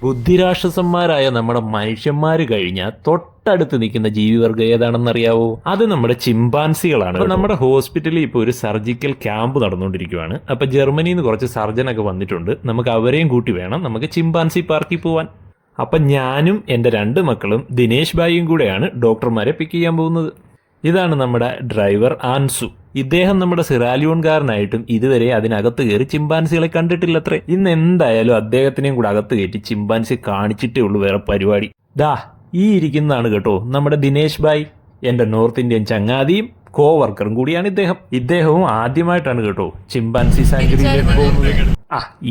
ബുദ്ധിരാക്ഷസന്മാരായ നമ്മുടെ മനുഷ്യന്മാർ കഴിഞ്ഞാൽ തൊട്ടടുത്ത് നിൽക്കുന്ന ജീവിവർഗം ഏതാണെന്നറിയാവോ? അത് നമ്മുടെ ചിമ്പാൻസികളാണ്. അപ്പോൾ നമ്മുടെ ഹോസ്പിറ്റലിൽ ഇപ്പോൾ ഒരു സർജിക്കൽ ക്യാമ്പ് നടന്നുകൊണ്ടിരിക്കുകയാണ്. അപ്പോൾ ജർമ്മനിയിൽ നിന്ന് കുറച്ച് സർജനൊക്കെ വന്നിട്ടുണ്ട്. നമുക്ക് അവരെയും കൂട്ടി വേണം നമുക്ക് ചിമ്പാൻസി പാർക്കിൽ പോവാൻ. അപ്പം ഞാനും എൻ്റെ 2 മക്കളും ദിനേശ് ഭായിയും കൂടെയാണ് ഡോക്ടർമാരെ പിക്ക് ചെയ്യാൻ പോകുന്നത്. ഇതാണ് നമ്മുടെ ഡ്രൈവർ ആൻസു. ഇദ്ദേഹം നമ്മുടെ സിറാലിയോൺകാരനായിട്ടും ഇതുവരെ അതിനകത്ത് കയറി ചിമ്പാൻസികളെ കണ്ടിട്ടില്ലത്രേ. ഇന്ന് എന്തായാലും അദ്ദേഹത്തിനെയും കൂടെ അകത്ത് കയറ്റി ചിമ്പാൻസി കാണിച്ചിട്ടേ ഉള്ളൂ വേറെ പരിപാടി. ദാ ഈ ഇരിക്കുന്നതാണ് കേട്ടോ നമ്മുടെ ദിനേശ് ഭായ്. എൻ്റെ നോർത്ത് ഇന്ത്യൻ ചങ്ങാതിയും കോവർക്കറും കൂടിയാണ് ഇദ്ദേഹം. ഇദ്ദേഹവും ആദ്യമായിട്ടാണ് കേട്ടോ ചിമ്പാൻസി സാങ്ച്വറിയിലേക്ക് പോകുന്നത്.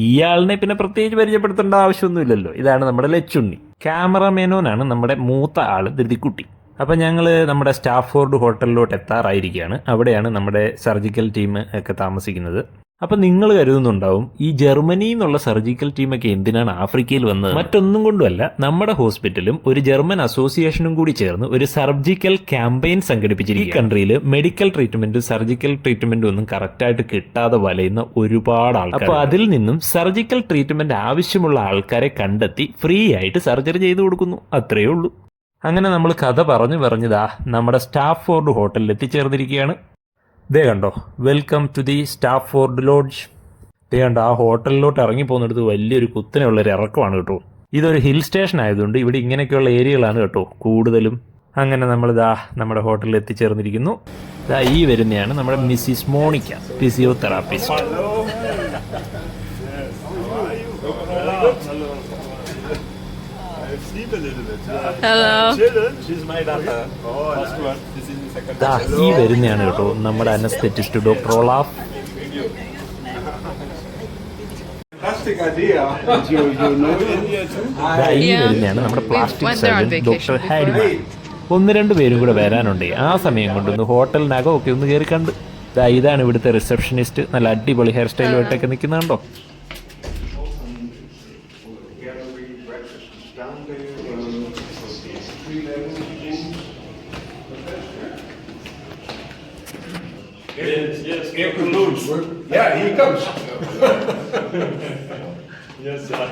ഇയാളിനെ പിന്നെ പ്രത്യേകിച്ച് പരിചയപ്പെടുത്തേണ്ട ആവശ്യമൊന്നുമില്ലല്ലോ. ഇതാണ് നമ്മുടെ ലച്ചുണ്ണി. ക്യാമറമാനോനാണ് നമ്മുടെ മൂത്ത ആള് ധൃതിക്കുട്ടി. അപ്പം ഞങ്ങൾ നമ്മുടെ സ്റ്റാഫോർഡ് ഹോട്ടലിലോട്ട് എത്താറായിരിക്കുകയാണ്. അവിടെയാണ് നമ്മുടെ സർജിക്കൽ ടീം ഒക്കെ താമസിക്കുന്നത്. അപ്പം നിങ്ങൾ കരുതുന്നുണ്ടാവും ഈ ജർമ്മനിയിൽ നിന്നുള്ള സർജിക്കൽ ടീമൊക്കെ എന്തിനാണ് ആഫ്രിക്കയിൽ വന്നത്? മറ്റൊന്നും കൊണ്ടുമല്ല, നമ്മുടെ ഹോസ്പിറ്റലും ഒരു ജർമ്മൻ അസോസിയേഷനും കൂടി ചേർന്ന് ഒരു സർജിക്കൽ ക്യാമ്പയിൻ സംഘടിപ്പിച്ചിരിക്കും. ഈ കൺട്രിയിൽ മെഡിക്കൽ ട്രീറ്റ്മെന്റും സർജിക്കൽ ട്രീറ്റ്മെന്റും ഒന്നും കറക്റ്റായിട്ട് കിട്ടാതെ വലയുന്ന ഒരുപാട് ആൾക്കാർ. അപ്പോൾ അതിൽ നിന്നും സർജിക്കൽ ട്രീറ്റ്മെന്റ് ആവശ്യമുള്ള ആൾക്കാരെ കണ്ടെത്തി ഫ്രീ ആയിട്ട് സർജറി ചെയ്തു കൊടുക്കുന്നു. അത്രയേ ഉള്ളൂ. അങ്ങനെ നമ്മൾ കഥ പറഞ്ഞതാ നമ്മുടെ സ്റ്റാഫോർഡ് ഹോട്ടലിൽ എത്തിച്ചേർന്നിരിക്കുകയാണ്. ദേ കണ്ടോ, welcome to the Stafford lodge. ദേ കണ്ടോ, ആ ഹോട്ടലിലോട്ട് ഇറങ്ങി പോകുന്നിടത്ത് വലിയൊരു കുത്തനെയുള്ളൊരു ഇറക്കമാണ് കേട്ടോ. ഇതൊരു ഹിൽ സ്റ്റേഷൻ ആയതുകൊണ്ട് ഇവിടെ ഇങ്ങനെയൊക്കെയുള്ള ഏരിയകളാണ് കേട്ടോ കൂടുതലും. അങ്ങനെ നമ്മൾ നമ്മുടെ ഹോട്ടലിൽ എത്തിച്ചേർന്നിരിക്കുന്നു. ഈ വരുന്നതാണ് നമ്മുടെ മിസ്സിസ് മോണിക്ക, ഫിസിയോതെറാപ്പിസ്റ്റ്. ഈ വരുന്നതാണ് കേട്ടോ നമ്മുടെ അനസ്തെറ്റിസ്റ്റ് ഡോക്ടർ ഓളാഫ്. ഈ വരുന്നതാണ് നമ്മുടെ പ്ലാസ്റ്റിക് സർജൻ ഡോക്ടർ ഹാരിമാൻ. 1-2 പേരും കൂടെ വരാനുണ്ട്. ആ സമയം കൊണ്ടൊന്ന് ഹോട്ടലിനകം ഒക്കെ ഒന്ന് കയറി കണ്ട്. ഇതാണ് ഇവിടുത്തെ റിസപ്ഷനിസ്റ്റ്. നല്ല അടിപൊളി ഹെയർ സ്റ്റൈലുമായിട്ടൊക്കെ നിൽക്കുന്നുണ്ടോ. Yes, Dr. Lutz. Yeah, he comes. Yes, sir.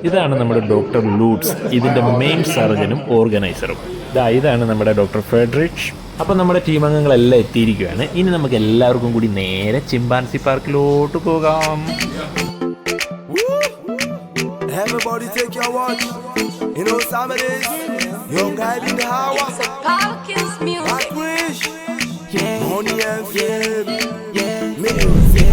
ഇതാണ് നമ്മുടെ ഡോക്ടർ ലൂട്സ്, ഇതിന്റെ മെയിൻ സർജനും ഓർഗനൈസറും. ഇതാണ് നമ്മുടെ ഡോക്ടർ ഫ്രെഡറിക്. അപ്പം നമ്മുടെ ടീം അംഗങ്ങളെല്ലാം എത്തിയിരിക്കുകയാണ്. ഇനി നമുക്ക് എല്ലാവർക്കും കൂടി നേരെ ചിമ്പാൻസി പാർക്കിലോട്ട് പോകാം. Everybody take your watch. You know some of this. Your guy in the house. Parkins music. Wish. Yeah. Money and fame. Yeah. Music.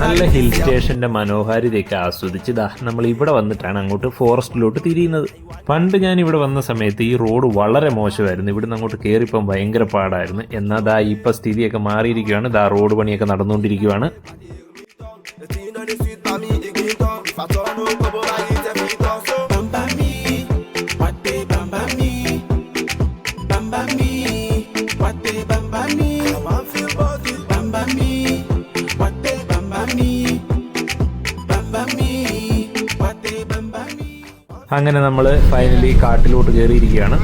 നല്ല ഹിൽ സ്റ്റേഷന്റെ മനോഹാരിതയൊക്കെ ആസ്വദിച്ച് നമ്മൾ ഇവിടെ വന്നിട്ടാണ് അങ്ങോട്ട് ഫോറസ്റ്റിലോട്ട് തിരിയുന്നത്. പണ്ട് ഞാൻ ഇവിടെ വന്ന സമയത്ത് ഈ റോഡ് വളരെ മോശമായിരുന്നു. ഇവിടുന്ന് അങ്ങോട്ട് കയറിപ്പം ഭയങ്കര പാടായിരുന്നു. എന്നാൽ ഇപ്പം സ്ഥിതിയൊക്കെ മാറിയിരിക്കുകയാണ്. റോഡ് പണിയൊക്കെ നടന്നുകൊണ്ടിരിക്കുകയാണ്. അങ്ങനെ നമ്മൾ ഫൈനലി കാട്ടിലോട്ട് കയറിയിരിക്കുകയാണ്.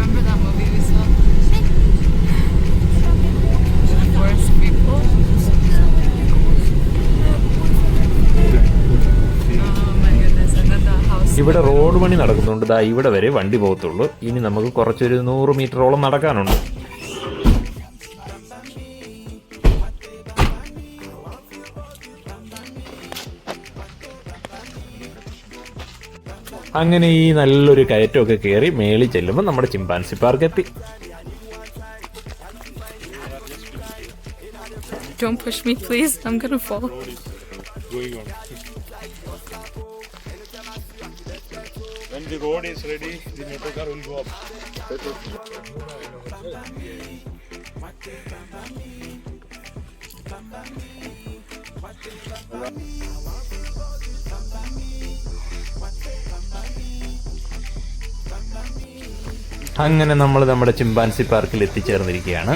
ഇവിടെ റോഡ് പണി നടക്കുന്നുണ്ട്. ഇവിടെ വരെ വണ്ടി പോകത്തുള്ളൂ. ഇനി നമുക്ക് കുറച്ചൊരു 100 മീറ്ററോളം നടക്കാനുണ്ട്. അങ്ങനെ ഈ നല്ലൊരു കയറ്റമൊക്കെ കയറി മേളിൽ ചെല്ലുമ്പോൾ നമ്മുടെ ചിമ്പാൻസി പാർക്ക് എത്തി. Don't push me, please. I'm gonna fall. When the road is ready, the motor car will go up. അങ്ങനെ നമ്മൾ നമ്മുടെ ചിമ്പാൻസി പാർക്കിൽ എത്തിച്ചേർന്നിരിക്കുകയാണ്.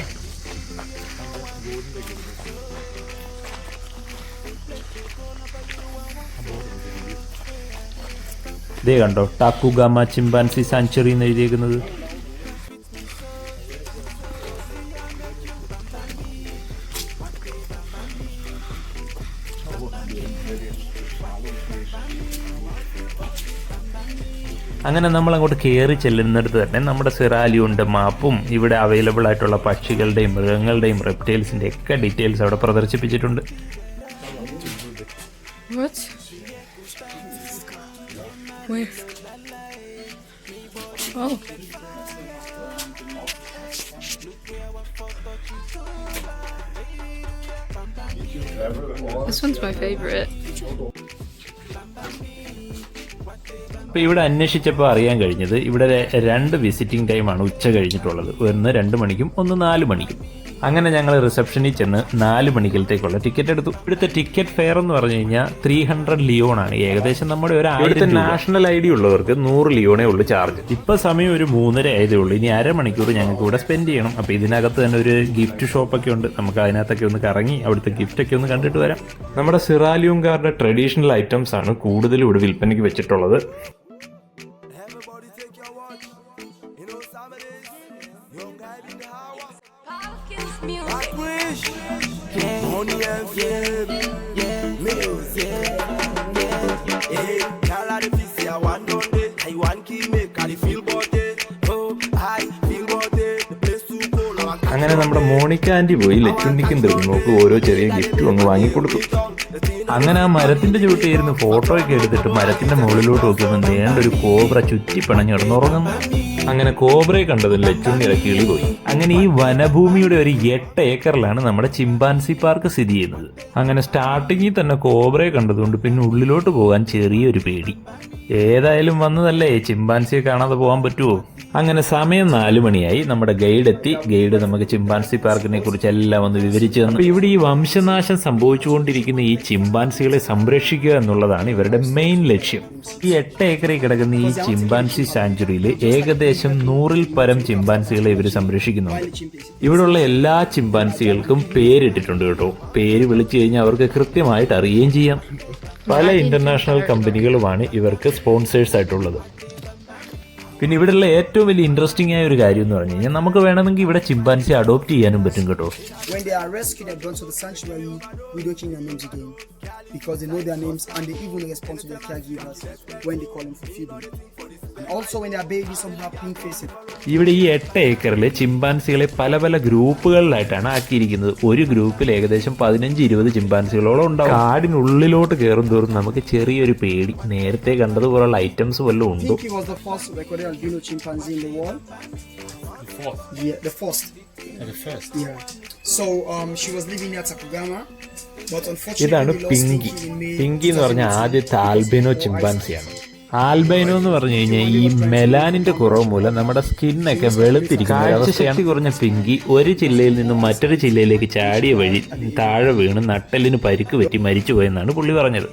ദേ കണ്ടോ, ടാക്കുഗാമ ചിമ്പാൻസി സാങ്ച്വറി എന്ന് എഴുതിയേക്കുന്നത്. അങ്ങനെ നമ്മൾ അങ്ങോട്ട് കയറി ചെല്ലുന്നിടത്ത് തന്നെ നമ്മുടെ സിറാലിയോന്റെ മാപ്പും ഇവിടെ അവൈലബിൾ ആയിട്ടുള്ള പക്ഷികളുടെയും മൃഗങ്ങളുടെയും റെപ്റ്റൈൽസിന്റെ ഒക്കെ ഡീറ്റെയിൽസ് അവിടെ പ്രദർശിപ്പിച്ചിട്ടുണ്ട്. What? Where? Oh. This one's my favorite. അപ്പോൾ ഇവിടെ അന്വേഷിച്ചപ്പോൾ അറിയാൻ കഴിഞ്ഞത് ഇവിടെ 2 വിസിറ്റിംഗ് ടൈമാണ് ഉച്ച കഴിഞ്ഞിട്ടുള്ളത്. ഒന്ന് 2 മണിക്കും ഒന്ന് 4 മണിക്കും. അങ്ങനെ ഞങ്ങൾ റിസപ്ഷനിൽ ചെന്ന് 4 മണിക്കലത്തേക്കുള്ള ടിക്കറ്റ് എടുത്തു. ഇവിടുത്തെ ടിക്കറ്റ് ഫെയർ എന്ന് പറഞ്ഞു കഴിഞ്ഞാൽ 300 ലിയോണാണ്. ഏകദേശം നമ്മുടെ ഒരു 1000 നാഷണൽ ID ഉള്ളവർക്ക് 100 ലിയോണേ ഉള്ളൂ ചാർജ്. ഇപ്പോൾ സമയം ഒരു 3:30 ആയതേ ഉള്ളൂ. ഇനി അരമണിക്കൂർ ഞങ്ങൾക്ക് ഇവിടെ സ്പെൻഡ് ചെയ്യണം. അപ്പോൾ ഇതിനകത്ത് തന്നെ ഒരു ഗിഫ്റ്റ് ഷോപ്പൊക്കെ ഉണ്ട്. നമുക്ക് അതിനകത്തൊക്കെ ഒന്ന് കറങ്ങി അവിടുത്തെ ഗിഫ്റ്റൊക്കെ ഒന്ന് കണ്ടിട്ട് വരാം. നമ്മുടെ സിറാലിയോങ്കാരുടെ ട്രഡീഷണൽ ഐറ്റംസ് ആണ് കൂടുതലും ഇവിടെ വിൽപ്പനയ്ക്ക് വെച്ചിട്ടുള്ളത്. Everybody take your watch. You know some of this. Young guy in the house. Hawkins music. I wish. Money and fame. Music. Hey, girl, I feel say I want on it. I want key make I feel about it. Oh, I feel about it. The place to go. അങ്ങനെ നമ്മുടെ Monica anti പോയി ലച്ചുണ്ണിക്കും തെറുങ്ങോക്കും ഓരോ ചെറിയ ഗിഫ്റ്റും അങ്ങ് വാങ്ങിക്കൊടുത്തു. അങ്ങനെ ആ മരത്തിന്റെ ചുവട്ടിയിരുന്ന് ഫോട്ടോയൊക്കെ എടുത്തിട്ട് മരത്തിന്റെ മുകളിലോട്ട് നോക്കുമ്പോൾ നേണ്ട ഒരു കോബ്ര ചുറ്റി പിണഞ്ഞ് കിടന്നുറങ്ങുന്നു. അങ്ങനെ കോബ്രയെ കണ്ടതും ലച്ചുണ്ണിയുടെ കിളി പോയി. അങ്ങനെ ഈ വനഭൂമിയുടെ ഒരു 8 ഏക്കറിലാണ് നമ്മുടെ ചിമ്പാൻസി പാർക്ക് സ്ഥിതി ചെയ്യുന്നത്. അങ്ങനെ സ്റ്റാർട്ടിങ്ങിൽ തന്നെ കോബ്രയെ കണ്ടതുകൊണ്ട് പിന്നെ ഉള്ളിലോട്ട് പോകാൻ ചെറിയൊരു പേടി. ഏതായാലും വന്നതല്ലേ, ചിമ്പാൻസിയെ കാണാതെ പോകാൻ പറ്റുമോ? അങ്ങനെ സമയം 4 മണിയായി. നമ്മുടെ ഗൈഡ് എത്തി. ഗൈഡ് നമുക്ക് ചിമ്പാൻസി പാർക്കിനെ കുറിച്ച് എല്ലാം ഒന്ന് വിവരിച്ചു തന്നു. അപ്പോൾ ഇവിടെ ഈ വംശനാശം സംഭവിച്ചുകൊണ്ടിരിക്കുന്ന ഈ ചിമ്പാൻസികളെ സംരക്ഷിക്കുക എന്നുള്ളതാണ് ഇവരുടെ മെയിൻ ലക്ഷ്യം. ഈ 8 ഏക്കറിൽ കിടക്കുന്ന ഈ ചിമ്പാൻസി സാങ്ച്വറിയിൽ ഏകദേശം 100-ൽ പരം ചിമ്പാൻസികളെ ഇവർ സംരക്ഷിക്കുന്നുണ്ട്. ഇവിടെയുള്ള എല്ലാ ചിമ്പാൻസികൾക്കും പേരിട്ടിട്ടുണ്ട് കേട്ടോ. പേര് വിളിച്ചു കഴിഞ്ഞാൽ അവർക്ക് കൃത്യമായിട്ട് അറിയുകയും ചെയ്യാം. പല ഇന്റർനാഷണൽ കമ്പനികളുമാണ് ഇവർക്ക് സ്പോൺസേഴ്സ് ആയിട്ടുള്ളത്. പിന്നെ ഇവിടെയുള്ള ഏറ്റവും വലിയ ഇൻട്രസ്റ്റിംഗ് ആയ ഒരു കാര്യം എന്ന് പറഞ്ഞു കഴിഞ്ഞാൽ നമുക്ക് വേണമെങ്കിൽ ഇവിടെ ചിമ്പാൻസി അഡോപ്റ്റ് ചെയ്യാനും പറ്റും കേട്ടോ. When they are rescued, they're brought to the sanctuary. We don't change their names again because they know their names and they even respond to their caregivers when they call them for feeding. And also when their babies somehow pink face it. ഇവിടെ ഈ 8 ഏക്കറിൽ ചിമ്പാൻസികളെ പല പല ഗ്രൂപ്പുകളിലായിട്ടാണ് ആക്കിയിരിക്കുന്നത്. ഒരു ഗ്രൂപ്പിൽ ഏകദേശം 15-20 ചിമ്പാൻസികളോളം ഉണ്ടാവും. കാടിനുള്ളിലോട്ട് കയറും തോറും നമുക്ക് ചെറിയൊരു പേടി. നേരത്തെ കണ്ടതുപോലുള്ള ഐറ്റംസ് വല്ലതും ഉണ്ടോ? Pinky was the first recorded albino chimpanzee in the world. Yeah, the first. Yeah. So she was living near Takugama, but unfortunately ഇതാണ് we lost Pinky. Pinky in May. Pinky എന്ന് പറഞ്ഞ ആദ്യത്തെ ആൽബൈനോ ചിമ്പാൻസിയാണ്. ആൽബൈനോ എന്ന് പറഞ്ഞു കഴിഞ്ഞാൽ ഈ മെലാനിന്റെ കുറവ് മൂലം നമ്മുടെ സ്കിന്നൊക്കെ വെളുത്തിരിക്കുന്ന കാഴ്ചശക്തി കുറഞ്ഞ പിങ്കി ഒരു ജില്ലയിൽ നിന്നും മറ്റൊരു ജില്ലയിലേക്ക് ചാടിയ വഴി താഴെ വീണ് നട്ടെല്ലിന് പരിക്ക് പറ്റി മരിച്ചുപോയെന്നാണ് പുള്ളി പറഞ്ഞത്.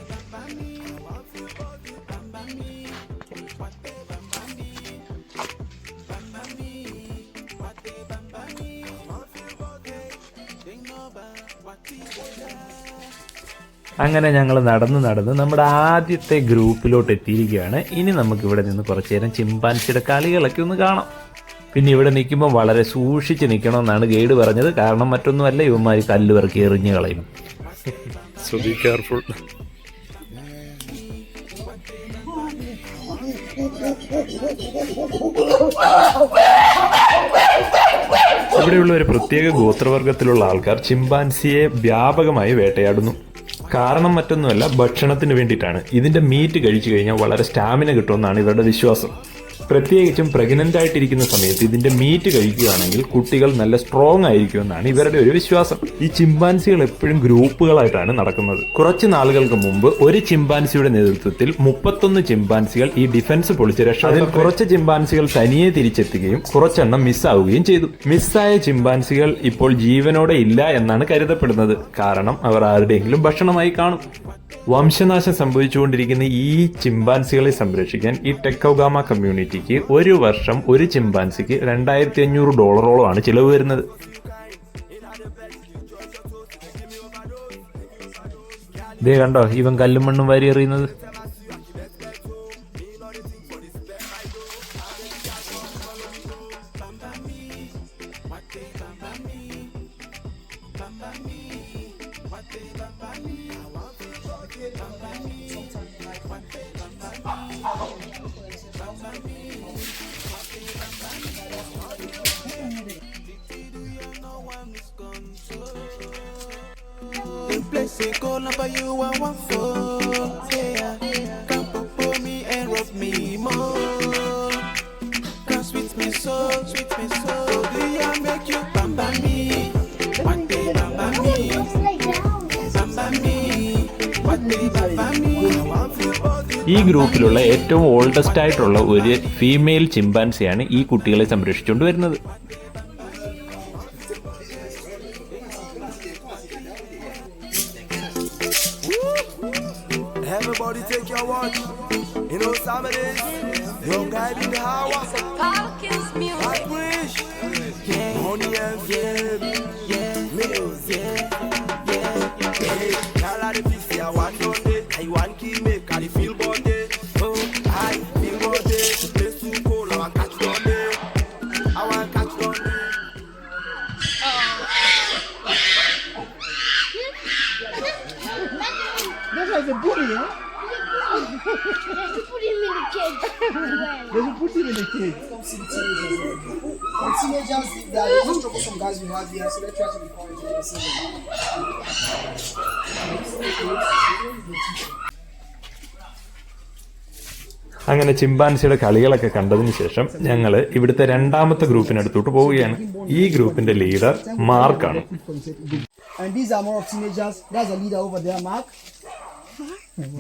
അങ്ങനെ ഞങ്ങൾ നടന്ന് നമ്മുടെ ആദ്യത്തെ ഗ്രൂപ്പിലോട്ട് എത്തിയിരിക്കുകയാണ്. ഇനി നമുക്ക് ഇവിടെ നിന്ന് കുറച്ചു നേരം ചിമ്പാൻസിയുടെ കളികളൊക്കെ ഒന്ന് കാണാം. പിന്നെ ഇവിടെ നിൽക്കുമ്പോൾ വളരെ സൂക്ഷിച്ച് നിൽക്കണമെന്നാണ് ഗൈഡ് പറഞ്ഞത്. കാരണം മറ്റൊന്നുമല്ല, ഇവന്മാർ കല്ല് പെറുക്കി എറിഞ്ഞ് കളയും. So be careful. ഇവിടെയുള്ള ഒരു പ്രത്യേക ഗോത്രവർഗത്തിലുള്ള ആൾക്കാർ ചിമ്പാൻസിയെ വ്യാപകമായി വേട്ടയാടുന്നു. കാരണം മറ്റൊന്നുമല്ല, ഭക്ഷണത്തിന് വേണ്ടിയിട്ടാണ്. ഇതിന്റെ മീറ്റ് കഴിച്ചു കഴിഞ്ഞാൽ വളരെ സ്റ്റാമിന കിട്ടുമെന്നാണ് ഇവരുടെ വിശ്വാസം. പ്രത്യേകിച്ചും പ്രഗ്നന്റ് ആയിട്ടിരിക്കുന്ന സമയത്ത് ഇതിന്റെ മീറ്റ് കഴിക്കുകയാണെങ്കിൽ കുട്ടികൾ നല്ല സ്ട്രോങ് ആയിരിക്കുമെന്നാണ് ഇവരുടെ ഒരു വിശ്വാസം. ഈ ചിമ്പാൻസികൾ എപ്പോഴും ഗ്രൂപ്പുകളായിട്ടാണ് നടക്കുന്നത്. കുറച്ച് നാളുകൾക്ക് മുമ്പ് ഒരു ചിമ്പാൻസിയുടെ നേതൃത്വത്തിൽ 31 ചിമ്പാൻസികൾ ഈ ഡിഫൻസ് പൊളിച്ച് രക്ഷപ്പെട്ടു. അതിൽ കുറച്ച് ചിമ്പാൻസികൾ തനിയെ തിരിച്ചെത്തുകയും കുറച്ചെണ്ണം മിസ്സാവുകയും ചെയ്തു. മിസ്സായ ചിമ്പാൻസികൾ ഇപ്പോൾ ജീവനോടെ ഇല്ല എന്നാണ് കരുതപ്പെടുന്നത്. കാരണം അവർ ആരുടെയെങ്കിലും ഭക്ഷണമായി കാണും. വംശനാശം സംഭവിച്ചുകൊണ്ടിരിക്കുന്ന ഈ ചിമ്പാൻസികളെ സംരക്ഷിക്കാൻ ഈ ടെക്കൗഗാമ കമ്മ്യൂണിറ്റിക്ക് ഒരു വർഷം ഒരു ചിമ്പാൻസിക്ക് $2500 ചിലവ് വരുന്നത്. ദേ കണ്ടോ ഇവൻ കല്ലും മണ്ണും വാരി എറിയുന്നത്. you I want for. Yeah, come for me and rub me more. Come sweet me so. Do you make you bamba me? What day bamba me? Bamba me. What day bamba me? I want for you. ഈ ഗ്രൂപ്പിലുള്ള ഏറ്റവും oldest ആയിട്ടുള്ള ഒരു female ചിമ്പാൻസിയാണ് ഈ കുട്ടികളെ സംരക്ഷിച്ചുകൊണ്ട് വരുന്നത്. Everybody take your watch. You know some of this. Young guy in the house. Falcons music. I wish. Money and fame. Music. Hey, y'all are the PC. I want on it. I want key make. I feel body. Oh, I feel body. The place too cold. I want catch on it. I want catch on it. That's like a bully, huh? Put him in the cage. They put him in the cage. Come see the teenagers. Some teenagers, they are the most troublesome guys we have here, so let's try to be quiet and listen to them. അങ്ങനെ ചിമ്പാൻസിയുടെ കളികളൊക്കെ കണ്ടതിന് ശേഷം ഞങ്ങൾ ഇവിടുത്തെ രണ്ടാമത്തെ ഗ്രൂപ്പിനടുത്തോട്ട് പോവുകയാണ്. ഈ ഗ്രൂപ്പിന്റെ ലീഡർ മാർക്കാണ്. And these are more of teenagers. That's a leader over there, Mark.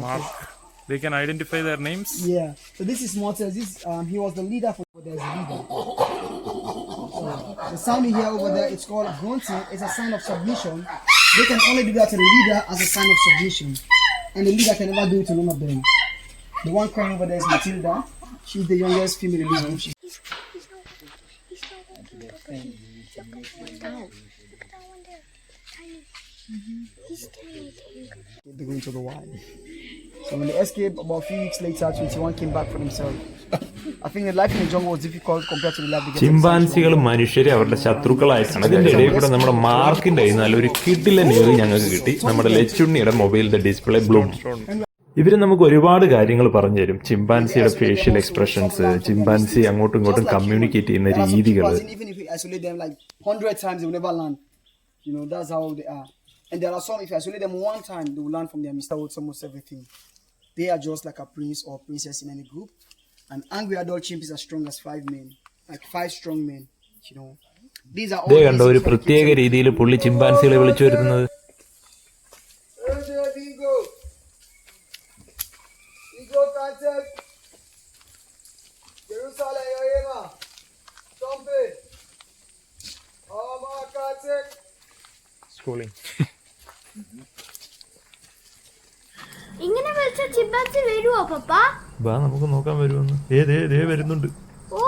Mark. They can identify their names. Yeah. So this is Mortis. He was the leader for there's a leader. So the sound you hear over there, it's called grunting. It's a sign of submission. They can only do that to the leader as a sign of submission. And the leader can never do it to none of them. The one crying over there is Matilda. She's the youngest female in this group. They're going to the wild. So when they escaped, about a few weeks later, 21 came back for themselves. I think the life in the jungle was difficult compared to the life they get in the ചിമ്പാൻസികൾ sanctuary. മനുഷ്യരെ അവരുടെ ശത്രുക്കളായിട്ടാണ്. അതിന്റെ ഇടയിൽ കൂടെ നമ്മുടെ മാർക്കിന്റെ കയ്യിൽ നിന്ന് ഒരു കിടിലൻ ന്യൂസ് ഞങ്ങൾക്ക് കിട്ടി. നമ്മുടെ ലച്ചുണ്ണിയുടെ മൊബൈലിന്റെ ഡിസ്പ്ലേ ബ്ലൂ. ഇവര് നമുക്ക് ഒരുപാട് കാര്യങ്ങൾ പറഞ്ഞു തരും. ചിമ്പാൻസിയുടെ ഫേഷ്യൽ എക്സ്പ്രഷൻസ്, ചിമ്പാൻസി അങ്ങോട്ടും ഇങ്ങോട്ടും കമ്മ്യൂണിക്കേറ്റ് ചെയ്യുന്ന There are some രീതികൾ. people, even if we isolate them like 100 times, they will never learn. You know, that's how they are. And there are some, if you isolate them one time, they will learn from their mistakes almost everything. They are just like a prince or princess in any group. An angry adult chimp is as strong as 5 men, like 5 strong men. You know, these are all. ഇതേ കണ്ടോ ഒരു പ്രത്യേക രീതിയിൽ പുള്ളി ചിമ്പാൻസികളെ വിളിച്ചു വരുന്നത്. Ego contact. Jerusalem, Yohema. Tombe. Oma contact. Schooling. ഇങ്ങനെ വിളിച്ച ചിമ്പാൻസി വരുവോ പപ്പ? വാ നമുക്ക് നോക്കാൻ വരുമെന്ന്. ഏതേ വരുന്നുണ്ട്. ഓ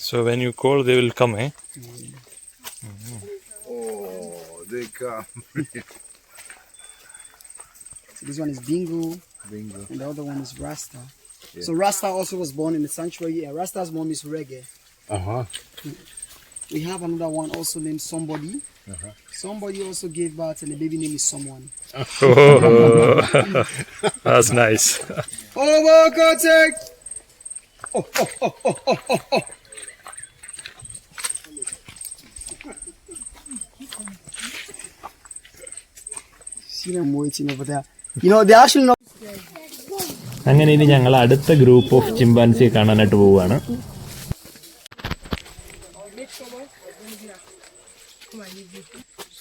So when you call, they will come, eh? Oh, they come. So this one is Bingo. And the other one is Rasta. Yeah. So Rasta also was born in the sanctuary. Yeah, Rasta's mom is Reggae. We have another one also named Somebody. Somebody also gave birth and the baby name is Someone. Oh, that's nice. Over contact! See them waiting over there. You know, they actually not. അങ്ങനെ ഇനി ഞങ്ങൾ അടുത്ത group of ചിമ്പാൻസിയെ കാണാനായിട്ട് പോവുകയാണ്.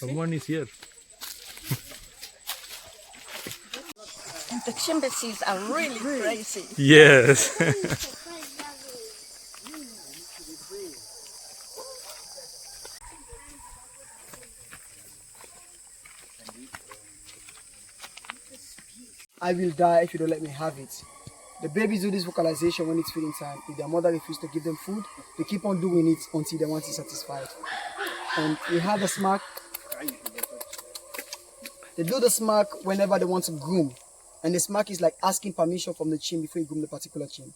Someone is here. The chimpanzees are really crazy. Yes. I will die if you don't let me have it. The babies do this vocalization when it's feeding time. If their mother refuses to give them food, they keep on doing it until they want it satisfied. And we have the smack. They do the smack whenever they want to groom. And the smack is like asking permission from the chimp before you groom the particular chimp.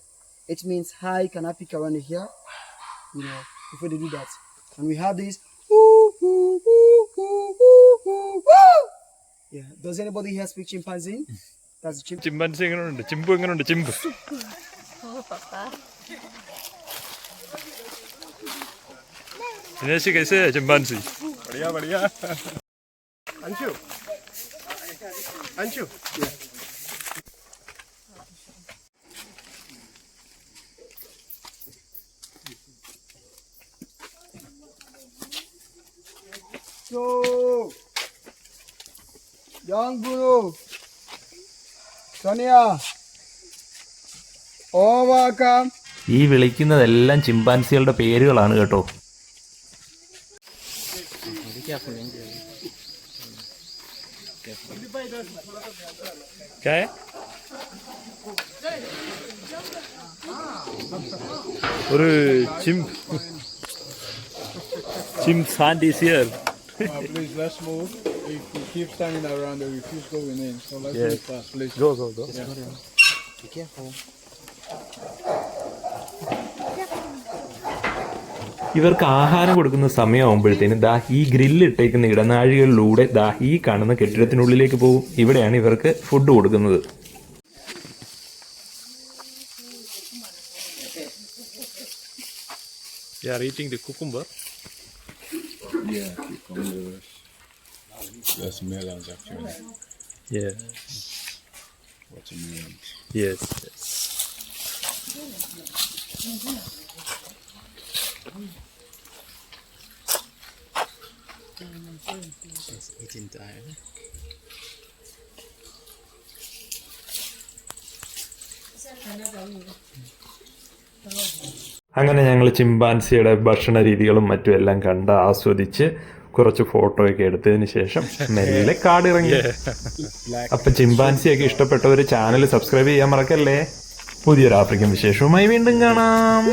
It means, hi, can I pick around here? You know, before they do that. And we have this. Yeah. Does anybody here speak chimpanzee? That's a chimp. Chimpanzee എങ്ങനെയുണ്ട്? ചിമ്പു എങ്ങനെയുണ്ട്? ചിമ്പു. दिनेश कैसे है chimpanzee? बढ़िया बढ़िया. Anshu. Anshu. So, young Bruno, Sonia, oh welcome. ഈ വിളിക്കുന്നതെല്ലാം ചിമ്പാൻസികളുടെ പേരുകളാണ് കേട്ടോ. क्या है? और chimpanzee is here. Please, let's move. If you keep standing around, they refuse going in. So let's Yes. move fast, please. Go. Be careful. ഇവർക്ക് ആഹാരം കൊടുക്കുന്ന സമയമാകുമ്പോഴത്തേന് ദാ ഈ ഗ്രില്ല് ഇട്ടേക്കുന്ന ഇടനാഴികളിലൂടെ ദാ ഈ കാണുന്ന കെട്ടിടത്തിനുള്ളിലേക്ക് പോകും. ഇവിടെയാണ് ഇവർക്ക് ഫുഡ് കൊടുക്കുന്നത്. They are eating the cucumber. Yeah, cucumbers. That's melons, actually. Yes. Watermelons. Yes. It's eating time. അങ്ങനെ ഞങ്ങൾ ചിമ്പാൻസിയുടെ ഭക്ഷണ രീതികളും മറ്റും എല്ലാം കണ്ട് ആസ്വദിച്ച് കുറച്ച് ഫോട്ടോയൊക്കെ എടുത്തതിന് ശേഷം മെല്ലെ കാടിറങ്ങി. അപ്പൊ ചിമ്പാൻസിയൊക്കെ ഇഷ്ടപ്പെട്ടവർ ചാനൽ സബ്സ്ക്രൈബ് ചെയ്യാൻ മറക്കല്ലേ. പുതിയൊരു ആഫ്രിക്കൻ വിശേഷവുമായി വീണ്ടും കാണാം.